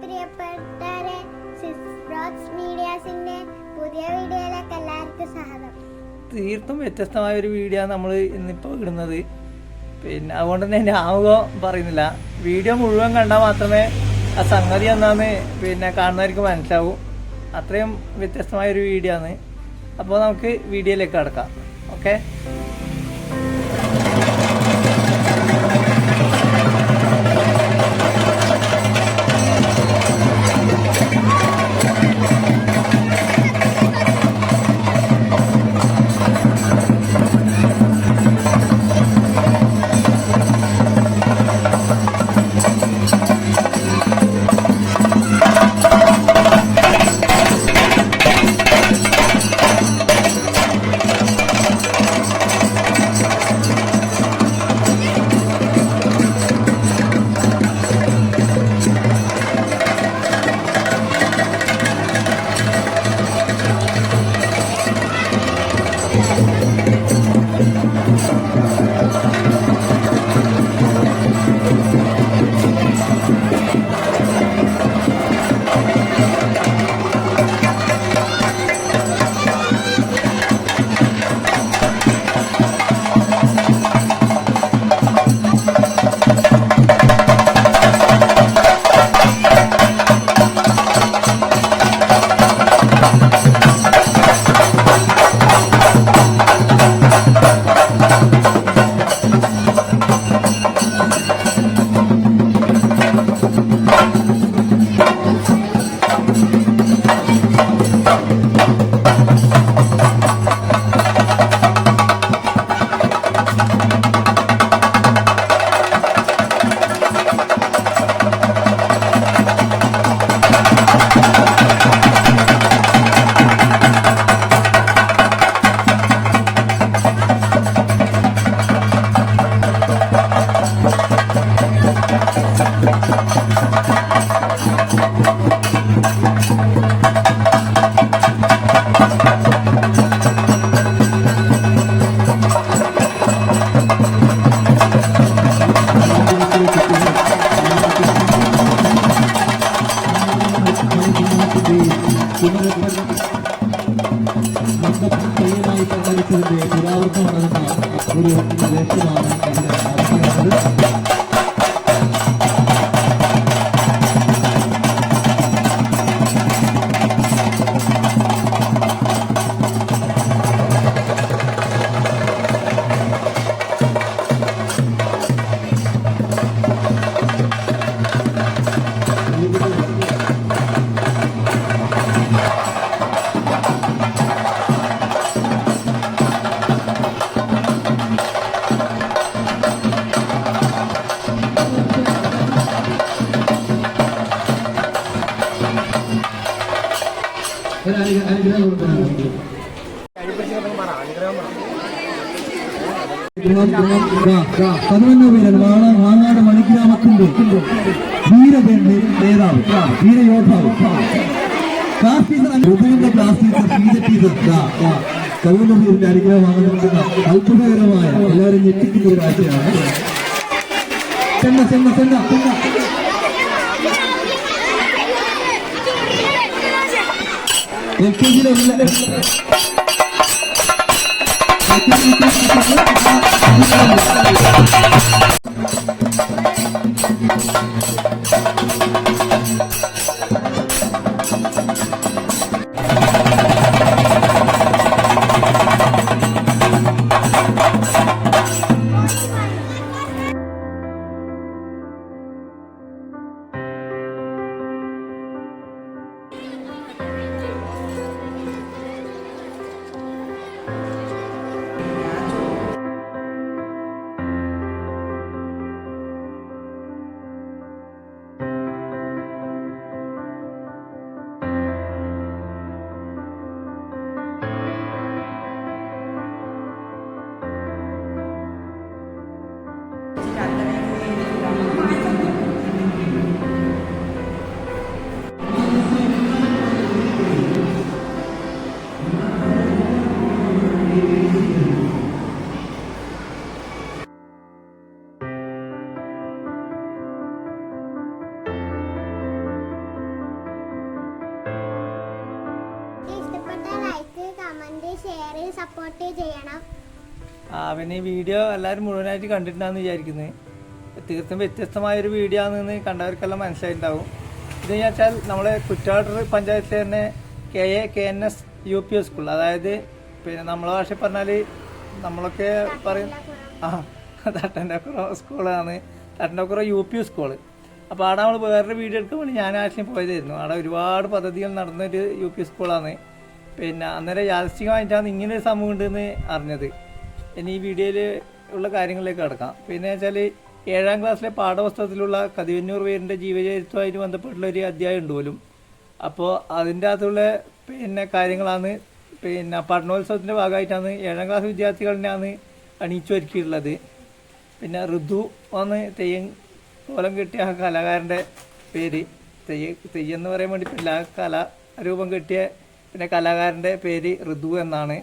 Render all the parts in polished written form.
പ്രിയപ്പെട്ടവരെ, മീഡിയാസിന്റെ പുതിയ വീഡിയോയിലേക്ക് എല്ലാവർക്കും സ്വാഗതം. തീർത്തും വ്യത്യസ്തമായ ഒരു വീഡിയോ ആണ് നമ്മൾ ഇന്നിപ്പോൾ ഇടുന്നത്. പിന്നെ അതുകൊണ്ട് തന്നെ എൻ്റെ ആമുഖം പറയുന്നില്ല. വീഡിയോ മുഴുവൻ കണ്ടാൽ മാത്രമേ ആ സംഗതി എന്നാന്ന് കാണുന്നവർക്ക് മനസ്സിലാവും. അത്രയും വ്യത്യസ്തമായൊരു വീഡിയോ ആണ്. അപ്പോൾ നമുക്ക് വീഡിയോയിലേക്ക് കടക്കാം. ഓക്കെ. ഒരു മാങ്ങാട് മണിഗ്രാമത്തിന്റെ നേതാവ് വീരയോദ്ധാവ് കൗമുദിയുടെ അനുഗ്രഹമാണ് അത്ഭുതകരമായ എല്ലാവരും ഞെട്ടിക്കുന്ന ഒരു കാഴ്ചയാണ്. ചെന്ന ചെന്ന ചെന്ന ചെന്ന LKG കമന്റ് ഷെയർ സപ്പോർട്ട് ചെയ്യണം. പിന്നെ ഈ വീഡിയോ എല്ലാവരും മുഴുവനായിട്ട് കണ്ടിട്ടുണ്ടാന്ന് വിചാരിക്കുന്നത്. തീർത്തും വ്യത്യസ്തമായൊരു വീഡിയോ ആണെന്ന് കണ്ടവർക്കെല്ലാം മനസ്സിലായിട്ടുണ്ടാവും. ഇതെന്ന് വെച്ചാൽ നമ്മളെ കുറ്റാട്ടൂർ പഞ്ചായത്തിലെ തന്നെ KNS UP സ്കൂൾ, അതായത് പിന്നെ നമ്മളെ ഭാഷ പറഞ്ഞാൽ നമ്മളൊക്കെ പറയും തട്ടൻ്റെക്കുറ സ്കൂളാണ്, തട്ടൻ്റെക്കുറ UP സ്കൂള്. അപ്പോൾ അവിടെ നമ്മൾ വേറൊരു വീഡിയോ എടുക്കാൻ വേണ്ടി ഞാൻ ആക്ച്വലി പോയതായിരുന്നു. അവിടെ ഒരുപാട് പദ്ധതികൾ നടന്നൊരു UP സ്കൂളാണ്. പിന്നെ അന്നേരം യാദൃശ്ചികമായിട്ടാണ് ഇങ്ങനൊരു സംഭവം ഉണ്ടെന്ന് അറിഞ്ഞത്. ഇനി ഈ വീഡിയോയിൽ ഉള്ള കാര്യങ്ങളിലേക്ക് കിടക്കാം. പിന്നെ വെച്ചാൽ 7ാം ക്ലാസ്സിലെ പാഠപുസ്തകത്തിലുള്ള കതിവന്നൂർ പേരിൻ്റെ ജീവചരിത്രവുമായിട്ട് ബന്ധപ്പെട്ടുള്ള ഒരു അധ്യായം ഉണ്ട് പോലും. അപ്പോൾ അതിൻ്റെ അകത്തുള്ള പിന്നെ കാര്യങ്ങളാണ് പിന്നെ പഠനോത്സവത്തിൻ്റെ ഭാഗമായിട്ടാണ് 7ാം ക്ലാസ് വിദ്യാർത്ഥികളിനെയാണ് അണിയിച്ചൊരുക്കിയിട്ടുള്ളത്. പിന്നെ ഋതു വന്ന് തെയ്യം കോലം കെട്ടിയ ആ കലാകാരൻ്റെ പേര് തെയ്യെന്ന് പറയാൻ വേണ്ടിയിട്ടില്ല, കലാരൂപം കെട്ടിയ പിന്നെ കലാകാരൻ്റെ പേര് ഋതു എന്നാണ്.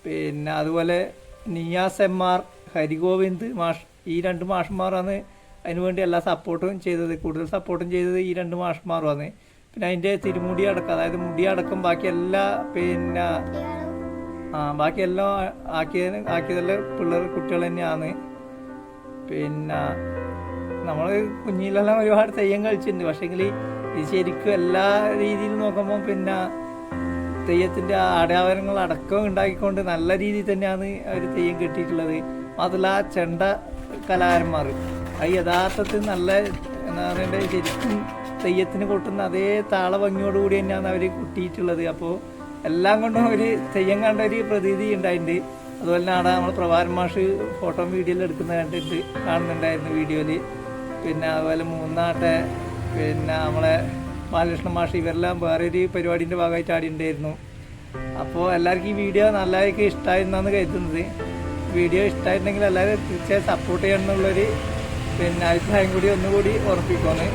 പിന്നെ അതുപോലെ നിയാസ് MR, ഹരിഗോവിന്ദ് മാഷ്, ഈ 2 മാഷന്മാരാണ് അതിനുവേണ്ടി എല്ലാ സപ്പോർട്ടും ചെയ്തത്. കൂടുതൽ സപ്പോർട്ടും ചെയ്തത് ഈ 2 മാഷന്മാരുമാണ്. പിന്നെ അതിൻ്റെ തിരുമുടി അടക്കം, അതായത് മുടി അടക്കം ബാക്കി എല്ലാ പിന്നെ ബാക്കിയെല്ലാം ആക്കിയതെല്ലാം കുട്ടികൾ തന്നെയാണ്. പിന്നെ നമ്മൾ കുഞ്ഞിലെല്ലാം ഒരുപാട് തെയ്യം കളിച്ചിട്ടുണ്ട്. പക്ഷേങ്കിൽ ഇത് ശരിക്കും എല്ലാ രീതിയിലും നോക്കുമ്പോൾ പിന്നെ തെയ്യത്തിൻ്റെ ആടാവരങ്ങൾ അടക്കം ഉണ്ടാക്കിക്കൊണ്ട് നല്ല രീതിയിൽ തന്നെയാണ് അവർ തെയ്യം കെട്ടിയിട്ടുള്ളത്. മാത്രമല്ല ആ ചെണ്ട കലാകാരന്മാർ അത് യഥാർത്ഥത്തിൽ നല്ല എന്താ പറയണ്ടത്, ശരിക്കും തെയ്യത്തിന് കൊട്ടുന്ന അതേ താള ഭംഗിയോടുകൂടി തന്നെയാണ് അവർ കൊട്ടിയിട്ടുള്ളത്. അപ്പോൾ എല്ലാം കൊണ്ടും ഒരു തെയ്യം കണ്ട ഒരു പ്രതീതി ഉണ്ടായിട്ടുണ്ട്. അതുപോലെ തന്നെ അവിടെ നമ്മൾ പ്രഭാരൻ മാഷ് ഫോട്ടോ വീഡിയോയിൽ എടുക്കുന്നത് കാണുന്നുണ്ടായിരുന്നു വീഡിയോയിൽ. പിന്നെ അതുപോലെ മൂന്നാട്ടെ പിന്നെ നമ്മളെ ബാലകൃഷ്ണ മാഷ്, ഇവരെല്ലാം വേറൊരു പരിപാടിൻ്റെ ഭാഗമായിട്ട് ആടി ഉണ്ടായിരുന്നു. അപ്പോൾ എല്ലാവർക്കും ഈ വീഡിയോ നല്ലതായിട്ട് ഇഷ്ടമായിരുന്നാണ് കരുതുന്നത്. വീഡിയോ ഇഷ്ടമായിട്ടുണ്ടെങ്കിൽ എല്ലാവരും തീർച്ചയായും സപ്പോർട്ട് ചെയ്യണം എന്നുള്ളൊരു പിന്നെ അഭിപ്രായം കൂടി ഒന്നുകൂടി ഉറപ്പിക്കുന്നു.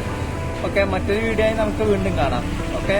ഓക്കെ, മറ്റൊരു വീഡിയോ ആയി നമുക്ക് വീണ്ടും കാണാം. ഓക്കെ.